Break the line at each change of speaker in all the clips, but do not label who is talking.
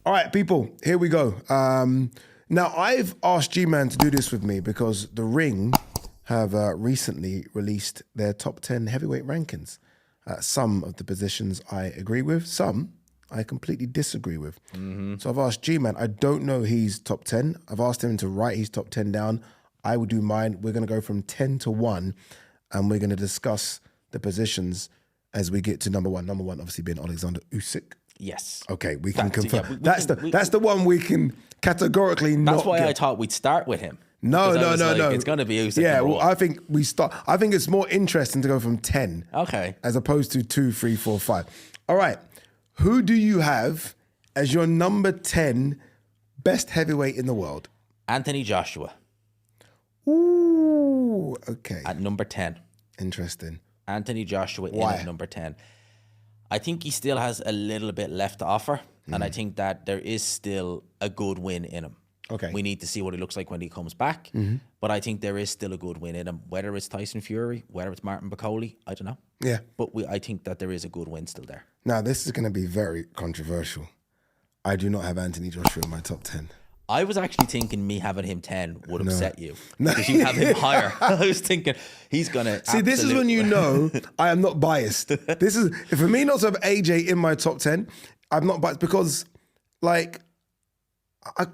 All right, people, here we go. Now, I've asked G-Man to do this with me because The Ring have recently released their top 10 heavyweight rankings. Some of the positions I agree with, some I completely disagree with. So I've asked G-Man, I don't know his top 10. I've asked him to write his top 10 down. I will do mine. We're going to go from 10 to 1, and we're going to discuss the positions as we get to number one. Number one, obviously, being Alexander Usyk.
Yes.
Okay, we can confirm.
Yeah,
that's the one we can categorically not
That's why
get.
I thought we'd start with him.
No.
It's going to be Usyk.
Yeah, well, I think we start. I think it's more interesting to go from 10.
Okay.
As opposed to 2, 3, 4, 5. All right. Who do you have as your number 10 best heavyweight in the world?
Anthony Joshua.
Ooh, okay.
At number 10.
Interesting.
Anthony Joshua
Why?
in at number 10. I think he still has a little bit left to offer, and I think that there is still a good win in him.
Okay.
We need to see what he looks like when he comes back, but I think there is still a good win in him. Whether it's Tyson Fury, whether it's Martin Bacoli, I don't know.
Yeah.
But I think that there is a good win still there.
Now, this is going to be very controversial. I do not have Anthony Joshua in my top 10.
I was actually thinking me having him 10 would upset you. Because you have him higher. I was thinking he's going to
See, this is when you know I am not biased. This is, for me not to have AJ in my top 10, I'm not biased because, like, I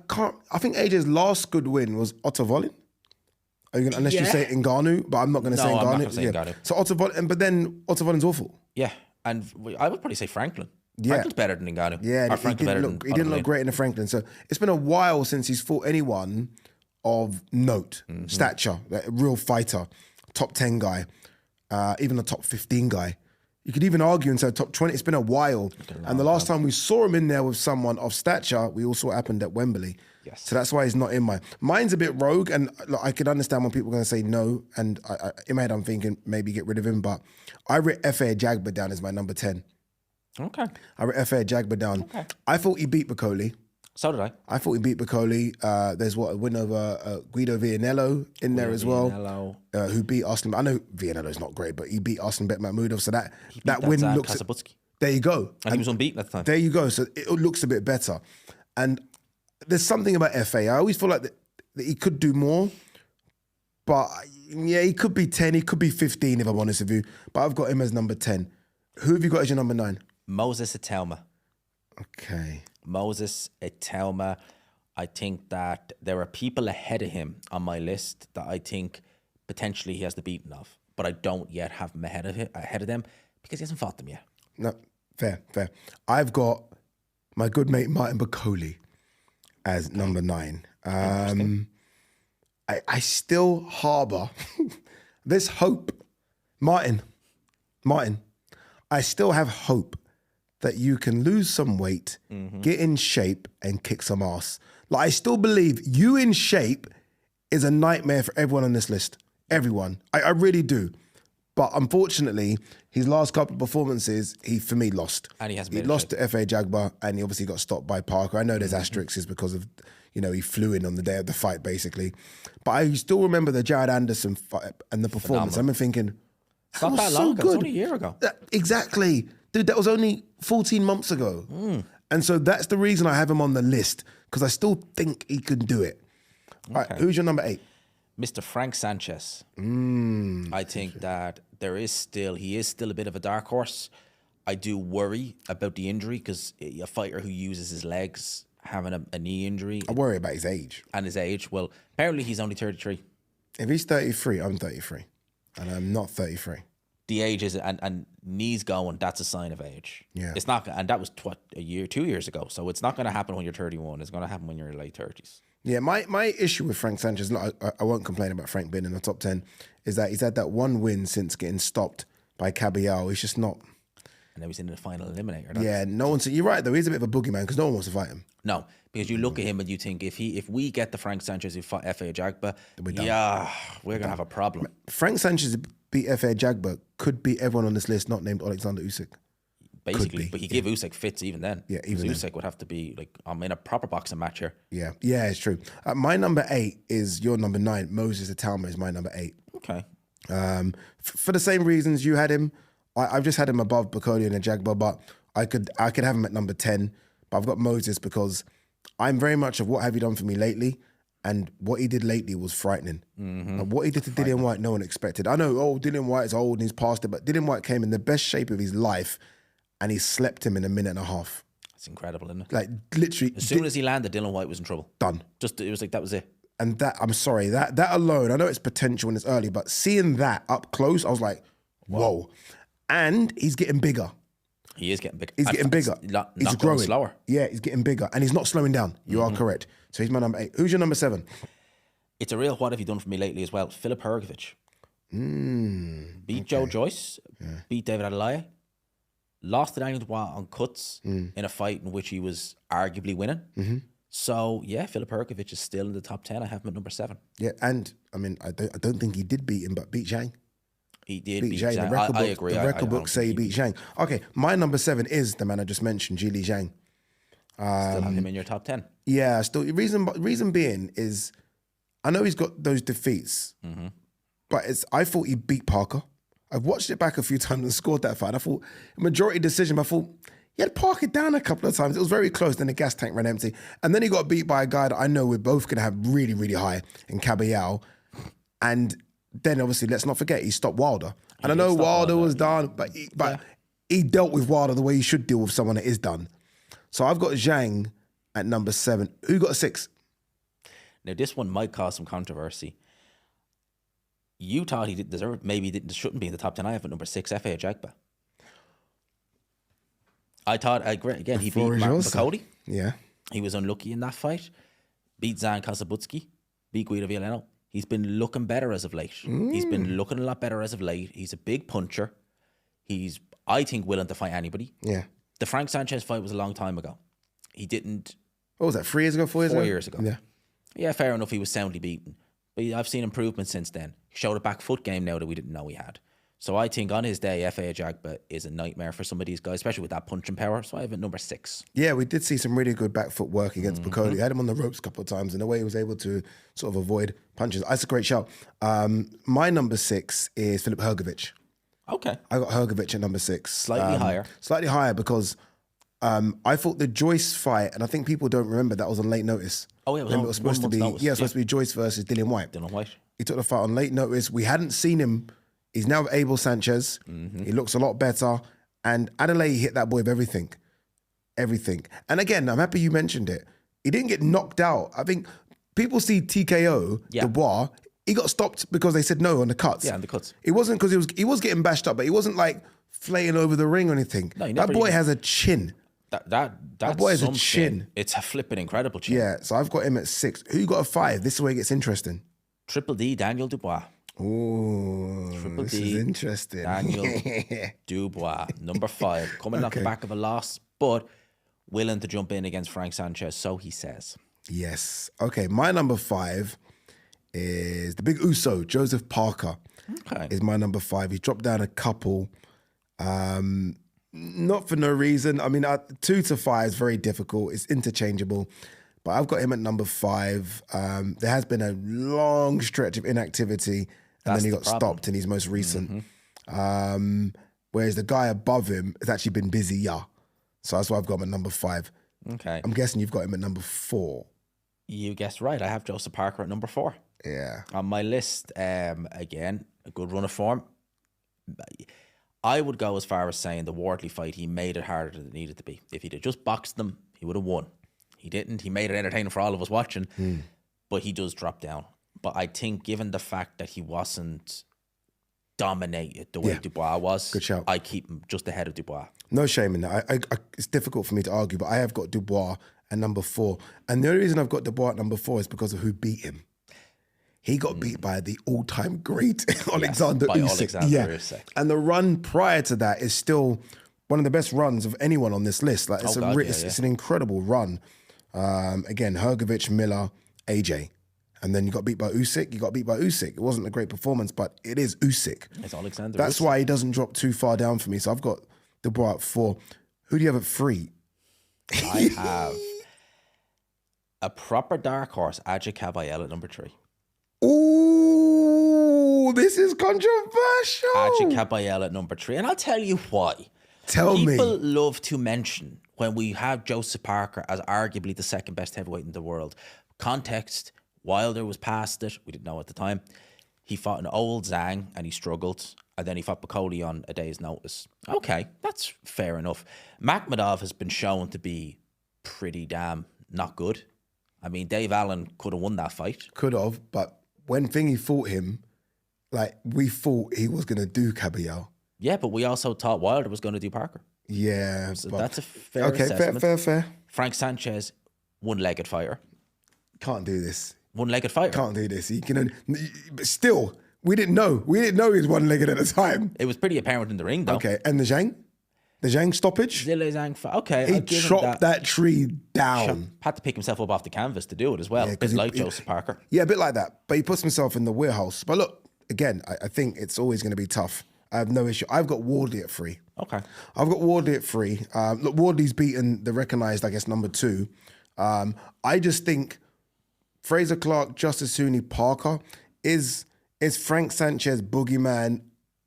think AJ's last good win was Otto Wallin. Unless you say Ngannou, but I'm not going to say Ngannou.
I'm not going to say Ngannou.
So Otto Wallin, but then Otto Wallin's awful.
Yeah, and I would probably say Franklin.
Yeah.
Franklin's better than Ngannou.
Yeah, he didn't look great in the Franklin. So it's been a while since he's fought anyone of note, stature, like a real fighter, top 10 guy, even a top 15 guy. You could even argue and say top 20. It's been a while. And the last time we saw him in there with someone of stature, we all saw what happened at Wembley.
Yes.
So that's why he's not in mine. Mine's a bit rogue, and look, I could understand when people are going to say no. And in my head, I'm thinking maybe get rid of him. But I wrote F.A. Jagba down as my number 10.
Okay.
I wrote F.A. Jagba down.
Okay.
I thought he beat Bacoli.
So did I.
I thought he beat Bacoli. There's a win over Guido Vianello in there as well, who beat Arslan. I know Vianello's not great, but he beat Arslan Bekmambetov. So that win looks. There you go.
And he was unbeaten at the time.
There you go. So it looks a bit better. And there's something about FA. I always feel like that he could do more. But yeah, he could be 10. He could be 15 if I'm honest with you. But I've got him as number 10. Who have you got as your number 9?
Moses Itelma.
Okay.
Moses Itelma. I think that there are people ahead of him on my list that I think potentially he has the beating of, but I don't yet have him ahead of them because he hasn't fought them yet.
No, fair. I've got my good mate Martin Bacoli as number 9. I still harbour this hope. Martin, I still have hope that you can lose some weight, get in shape, and kick some ass. Like, I still believe you in shape is a nightmare for everyone on this list. Everyone. I really do. But unfortunately, his last couple of performances, he, for me, lost.
And he hasn't
He lost to F.A. Jagba, and he obviously got stopped by Parker. I know there's asterisks because of, he flew in on the day of the fight, basically. But I still remember the Jared Anderson fight and the performance. I'm thinking,
it's not that long ago. It was only a year ago.
Exactly. Dude, that was only 14 months ago. And so that's the reason I have him on the list, because I still think he can do it. Okay. All right, who's your number 8?
Mr. Frank Sanchez. I think that he is still a bit of a dark horse. I do worry about the injury because a fighter who uses his legs having a knee injury.
I worry about his age.
And his age. Well, apparently he's only 33.
If he's 33, I'm 33. And I'm not 33.
The age is, and knees going, that's a sign of age.
Yeah.
It's not, and that was 2 years ago. So it's not going to happen when you're 31. It's going to happen when you're in your late 30s.
Yeah, my issue with Frank Sanchez, I won't complain about Frank being in the top 10, is that he's had that one win since getting stopped by Caballero. He's just not.
And then he's in the final eliminator.
Yeah, no one's. You're right though. He's a bit of a boogeyman because no one wants to fight him.
No, because you look at him and you think if we get the Frank Sanchez who fought F.A. Jagba, we're gonna have a problem.
Frank Sanchez beat F.A. Jagba could beat everyone on this list not named Alexander Usyk.
Basically, but he gave Usyk fits even then.
Yeah, even then.
Usyk would have to be like, I'm in a proper boxing match here.
Yeah, it's true. My number 8 is your number 9. Moses Itelma is my number 8.
Okay.
For the same reasons you had him, I've just had him above Bacoli and Jagba, but I could have him at number 10 but I've got Moses because I'm very much of what have you done for me lately, and what he did lately was frightening. And what he did to Dillian White, no one expected. I know, Dillian White's old and he's past it, but Dillian White came in the best shape of his life, and he slept him in a minute and a half.
It's incredible, isn't it?
Like literally,
As soon as he landed, Dylan White was in trouble.
done.
It was like that was it.
And that, I'm sorry, that alone, I know it's potential and it's early, but seeing that up close, I was like, whoa. And he's getting bigger.
He is getting bigger.
He's getting bigger. He's growing
slower.
Yeah, he's getting bigger, and he's not slowing down. You are correct. So he's my number 8. Who's your number 7?
It's a real what have you done for me lately as well. Filip Hrgovic. Beat Joe Joyce. Beat David Ade. Lost to Daniel Dubois on cuts in a fight in which he was arguably winning. So yeah, Filip Hrgovic is still in the top 10. I have him at number 7.
Yeah, and I mean, I don't think he did beat him, but beat Zhang.
He did beat
Zhang.
Zhang. I agree.
The record books say he beat Zhang. Okay, my number 7 is the man I just mentioned, Zhili Zhang.
Still have him in your top 10.
Yeah, still. Reason being is, I know he's got those defeats, but I thought he beat Parker. I've watched it back a few times and scored that fight. I thought majority decision, but I thought he had Parker down a couple of times. It was very close. Then the gas tank ran empty, and then he got beat by a guy that I know we're both gonna have really, really high in Caballero. And then obviously, let's not forget he stopped Wilder. And I know Wilder was done, but he dealt with Wilder the way he should deal with someone that is done. So I've got Zhang at number 7. Who got a 6?
Now this one might cause some controversy. You thought he didn't deserve it. Maybe he shouldn't be in the top 10. I have at number 6, FABIO Jagba. I thought, again, he beat Martin Bakody.
Yeah.
He was unlucky in that fight. Beat Zan Kasabutsky. Beat Guido Violeno. He's been looking better as of late. He's been looking a lot better as of late. He's a big puncher. He's, I think, willing to fight anybody.
Yeah.
The Frank Sanchez fight was a long time ago. He didn't...
What was that, 3 years ago, 4 years ago?
4 years ago.
Yeah.
Yeah, fair enough. He was soundly beaten. But I've seen improvement since then. He showed a back foot game now that we didn't know he had. So I think on his day, FABIO Jagba is a nightmare for some of these guys, especially with that punching power. So I have it number 6.
Yeah, we did see some really good back foot work against Bakody. I had him on the ropes a couple of times, and the way he was able to sort of avoid punches. That's a great shout. My number 6 is Filip Hrgovic.
Okay.
I got Hrgovic at number 6.
Slightly higher.
Slightly higher because I thought the Joyce fight, and I think people don't remember, that was on late notice.
Oh, yeah,
it was supposed to be.
Notice.
Yeah, it was supposed to be Joyce versus Dillian White.
Dylan White.
He took the fight on late notice. We hadn't seen him. He's now Abel Sanchez. He looks a lot better. And Adelaide hit that boy with everything. Everything. And again, I'm happy you mentioned it. He didn't get knocked out. I think people see TKO, Dubois. He got stopped because they said no on the cuts.
Yeah, on the cuts.
It wasn't because he was getting bashed up, but he wasn't like flaying over the ring or anything.
No,
that boy has a chin.
That
boy has a chin.
It's a flipping incredible chin.
Yeah, so I've got him at 6. Who got a 5? This is where it gets interesting.
Triple D, Daniel Dubois.
Ooh,
Triple
this
D,
is interesting.
Daniel Dubois, number 5. Coming off the back of a loss, but willing to jump in against Frank Sanchez, so he says.
Yes. Okay, my number 5 is the big Uso, Joseph Parker.
Okay.
Is my number 5. He dropped down a couple. Not for no reason. I mean, 2 to 5 is very difficult. It's interchangeable. But I've got him at number 5. There has been a long stretch of inactivity, and then he got stopped in his most recent. Whereas the guy above him has actually been busy, yeah. So that's why I've got him at number 5.
Okay.
I'm guessing you've got him at number 4.
You guessed right. I have Joseph Parker at number 4.
Yeah.
On my list, again, a good run of form. I would go as far as saying the Wardley fight, he made it harder than it needed to be. If he'd have just boxed them, he would have won. He didn't. He made it entertaining for all of us watching, but he does drop down. But I think given the fact that he wasn't dominated the way Dubois was,
good shout.
I keep him just ahead of Dubois.
No shame in that. It's difficult for me to argue, but I have got Dubois at number 4. And the only reason I've got Dubois at number 4 is because of who beat him. He got beat by the all-time great Alexander Usyk.
Usyk.
And the run prior to that is still one of the best runs of anyone on this list. Like it's it's an incredible run. Again, Hrgovic, Miller, AJ. And then you got beat by Usyk. You got beat by Usyk. It wasn't a great performance, but it is Usyk.
It's Alexander
That's
Usyk.
why he doesn't drop too far down for me. So I've got Dubois at 4. Who do you have at 3?
I have a proper dark horse, Ade Gman at number 3.
Ooh, this is controversial.
Ade Gman at number 3. And I'll tell you why.
Tell me.
People love to mention when we have Joseph Parker as arguably the second best heavyweight in the world. Context, Wilder was past it. We didn't know at the time. He fought an old Zhang and he struggled. And then he fought Bakoli on a day's notice. Okay, that's fair enough. Makhmudov has been shown to be pretty damn not good. I mean, Dave Allen could have won that fight.
Could have, but when Thingy fought him, like, we thought he was going to do Caballero.
Yeah, but we also thought Wilder was going to do Parker.
Yeah.
So that's a fair assessment.
Fair.
Frank Sanchez, one-legged fighter.
Can't do this.
One-legged fighter.
Can't do this. He can, but still, we didn't know. We didn't know he was one-legged at the time.
It was pretty apparent in the ring, though.
Okay, and the Zhang? The Zhang stoppage?
Zhang Zhang. Okay,
he chopped that tree down.
Had to pick himself up off the canvas to do it as well. Yeah, a bit like Joseph Parker.
Yeah, a bit like that. But he puts himself in the warehouse. But look, again, I think it's always going to be tough. I have no issue. I've got Wardley at 3.
Okay.
I've got Wardley at 3. Look, Wardley's beaten the recognised, I guess, number 2. I just think Fraser Clark, Justice Hooney, Parker is Frank Sanchez, Boogeyman,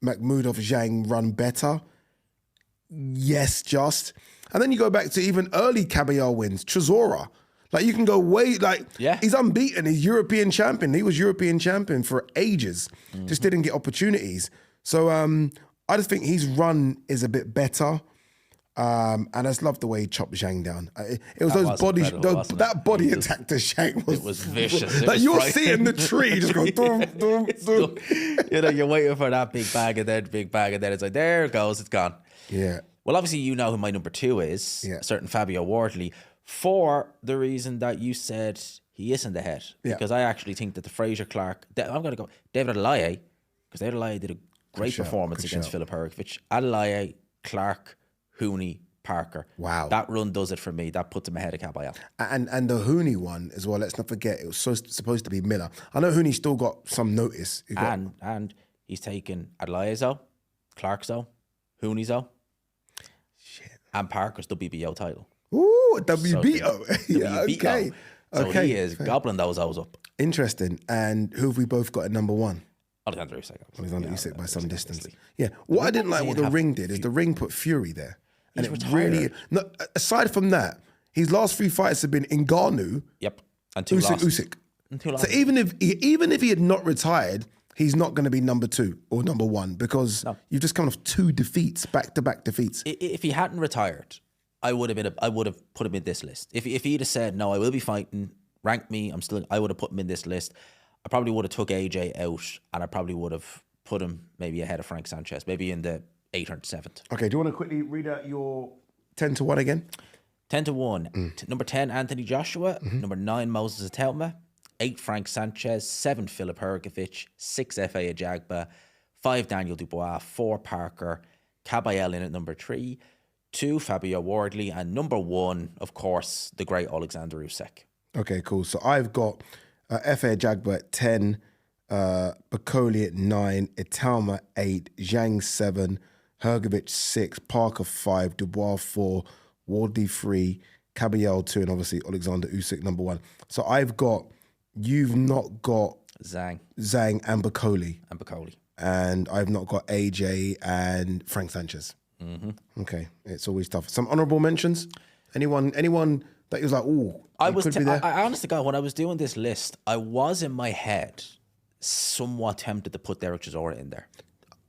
Makhmudov, Zhang run better? Yes, just. And then you go back to even early Caballero wins, Chisora. Like, you can go way, like, he's unbeaten. He's European champion. He was European champion for ages. Just didn't get opportunities. So I just think his run is a bit better. And I just love the way he chopped Zhang down. It was those bodies, that body attack to Zhang was...
It was vicious.
Like, you're seeing the tree just go... Dum.
You know, you're waiting for that big bag and then it's like, there it goes, it's gone.
Yeah.
Well, obviously, you know who my number 2 is, a certain Fabio Wardley, for the reason that you said he isn't ahead. Because I actually think that the Fraser Clark, I'm going to go David Adelaide, because David Adelaide did a great performance against Filip Hrgovic. Adelaide, Clark, Hooney, Parker.
Wow.
That run does it for me. That puts him ahead of Caballero.
And the Hooney one as well, let's not forget, it was supposed to be Miller. I know Hooney still got some notice.
And he's taken Adelaide though, Clark's though, Hooney's though. Shit. And Parker's WBO title.
Ooh, WBO.
WBO.
Okay.
So he is gobbling those O's up.
Interesting. And who have we both got at number 1?
Alexander Usyk.
Alexander Usyk by some distance. Yeah. What I didn't like what the ring did is the ring put Fury there. And
he's
it really... No, aside from that, his last 3 fights have been Ngannou,
yep, and 2 losses.
Usyk. So even if he had not retired, he's not going to be number 2 or number 1 because you've just come off 2 defeats, back-to-back defeats.
If he hadn't retired, I would have put him in this list. If he'd have said, no, I will be fighting, rank me, I would have put him in this list. I probably would have took AJ out and I probably would have put him maybe ahead of Frank Sanchez, maybe in the 8th or 7th.
Okay, do you want to quickly read out your 10 to 1 again?
10 to 1. Number 10, Anthony Joshua. Number 9, Moses Atelma. 8, Frank Sanchez. 7, Filip Hrgovic. 6, F.A. Ajagba. 5, Daniel Dubois. 4, Parker. Caballero in at number 3. 2, Fabio Wardley. And number 1, of course, the great Alexander Usyk.
Okay, cool. So I've got F.A. Ajagba at 10, Bakoli at 9, Itelma 8, Zhang 7, Hrgovic 6, Parker 5, Dubois 4, Wardley 3, Caballero 2, and obviously Alexander Usyk number 1. So you've not got
Zhang
and Bakoli. And I've not got AJ and Frank Sanchez. Okay, it's always tough. Some honorable mentions? Anyone that was like, oh,
I honestly, God, when I was doing this list, I was in my head somewhat tempted to put Derek Chisora in there.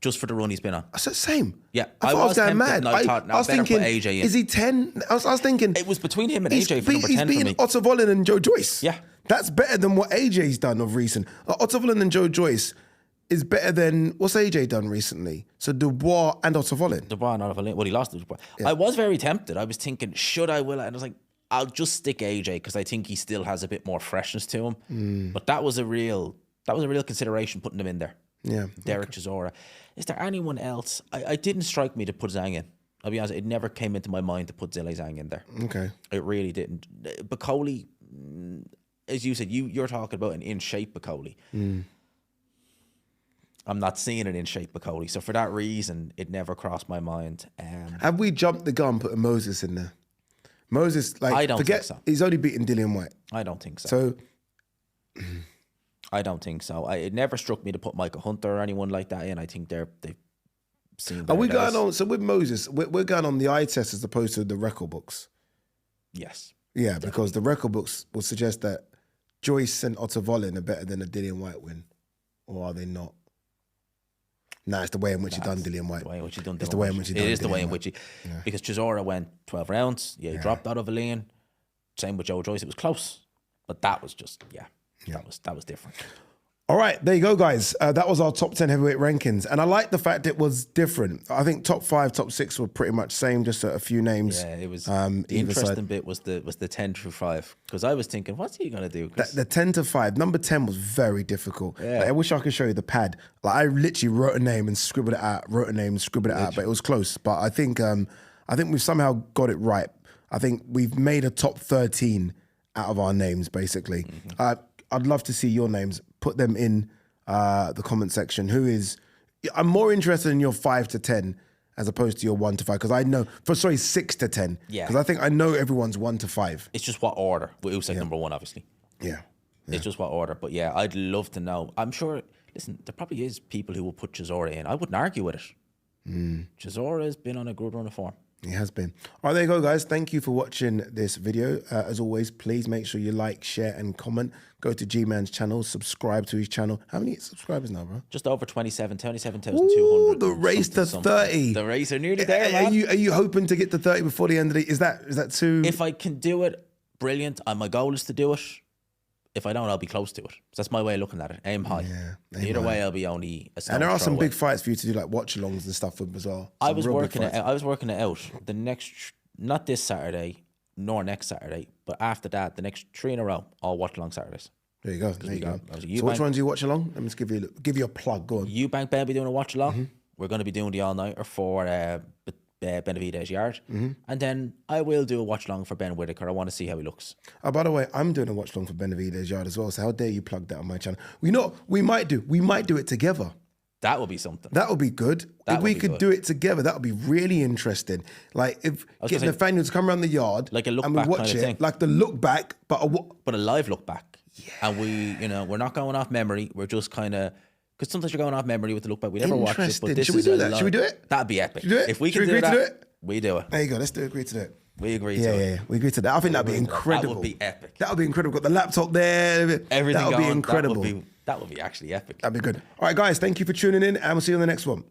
Just for the run he's been on.
I said same.
Yeah,
I was going mad.
I was thinking, put AJ in.
Is he 10? I was thinking...
It was between him and AJ for number 10 for me.
He's beaten Otto Volin and Joe Joyce.
Yeah.
That's better than what AJ's done of recent. Otto Volin and Joe Joyce is better than... What's AJ done recently? So Dubois and Otto Volin.
Dubois and Otto Volin. Well, he lost to Dubois. Yeah. I was very tempted. I was thinking, should I, will I? And I was like, I'll just stick AJ because I think he still has a bit more freshness to him. But that was a real consideration putting him in there.
Yeah.
Derek Chisora. Is there anyone else? It didn't strike me to put Zhang in. I'll be honest, it never came into my mind to put Zhang in there.
Okay.
It really didn't. Bakoli, as you said, you're talking about an in-shape Bakoli. I'm not seeing an in-shape Bakoli. So for that reason, it never crossed my mind.
Have we jumped the gun putting Moses in there? Moses, like,
I don't think so.
He's only beaten Dillian White.
I don't think so.
So...
I don't think so. It never struck me to put Michael Hunter or anyone like that in. I think they've seen.
Are we
better
going
days.
on? So with Moses, we're going on the eye test as opposed to the record books.
Yes.
Yeah, because the record books will suggest that Joyce and Ottavolin are better than a Dillian White win, or are they not? Nah, it's the way in which he done Dillian White.
The way in which he done.
It's the way in which he done.
It is the way
Dillian
in
White.
which he, because Chisora went 12 rounds. Yeah, he dropped out of a lane. Same with Joe Joyce. It was close, but that was just that was different.
All right, there you go, guys. That was our top 10 heavyweight rankings. And I like the fact it was different. I think top 5, top 6 were pretty much same, just a few names.
Yeah, it was.
either
The interesting
side.
bit was the 10 through 5, because I was thinking, what's he gonna do? 'Cause
The 10 to 5, number 10 was very difficult.
Yeah.
Like, I wish I could show you the pad. Like I literally wrote a name and scribbled it out, but it was close. But I think we've somehow got it right. I think we've made a top 13 out of our names, basically. I'd love to see your names. Put them in the comment section. I'm more interested in your 5 to 10 as opposed to your 1 to 5, because I know, 6 to 10.
Yeah.
Because I think I know everyone's 1 to 5.
it's just what order. With Usyk number 1, obviously.
Yeah.
It's just what order. But yeah, I'd love to know. I'm sure. Listen, there probably is people who will put Chisora in. I wouldn't argue with it. Chisora has been on a good run of form.
It has been. All right, there you go, guys. Thank you for watching this video. As always, please make sure you like, share, and comment. Go to G-Man's channel, subscribe to his channel. How many subscribers now, bro?
Just over 27,200.
Ooh, the race to 30.
The race are nearly there, man.
Are you hoping to get to 30 before the end of the... Is that too...
If I can do it, brilliant. My goal is to do it. If I don't, I'll be close to it. So that's my way of looking at it. Aim high.
Yeah,
Either way, I'll be only a
And there are some
away.
big fights for you to do, like watch-alongs and stuff with as well.
I
Some
was
real big
working it.
fights.
I was working it out. The next, not this Saturday, nor next Saturday, but after that, the next 3 in a row, all watch along Saturdays.
There you go. There you go.
I was a
So which
Eubank.
ones do you watch along? Let me just give you a plug. Go on.
Eubank Ben will be doing a watch along.
Mm-hmm.
We're going to be doing the all nighter for Benavides Yard,
Mm-hmm.
and then I will do a watch along for Ben Whitaker. I want to see how he looks.
Oh, by the way, I'm doing a watch along for Benavides Yard as well. So how dare you plug that on my channel? We might do it together.
That would be something.
That would be good.
That
If we
would be
could
good.
do it together, that would be really interesting. Like if
was
getting
gonna say,
Nathaniel to come around the yard,
like a look
and we
back
watch
kind of
it,
thing.
like the look back, but
But a live look back. Yeah. And we're not going off memory. We're just kind of, because sometimes you're going off memory with the look back. We never watch it,
Interesting.
but this
Should we
is
do
a
that?
live-
Should we do it?
That'd be epic.
Should we do it?
If we
Should
can
we
do
agree to
that,
do it?
we do it.
there you go. Let's agree to do it.
We agree
Yeah,
to
yeah,
it.
yeah. We agree to that. I think that'd be incredible.
That would be epic.
That would be incredible. Got the laptop there.
Everything
that would
going.
be incredible.
That would be actually epic.
That'd be good. All right, guys. Thank you for tuning in, and we'll see you on the next one.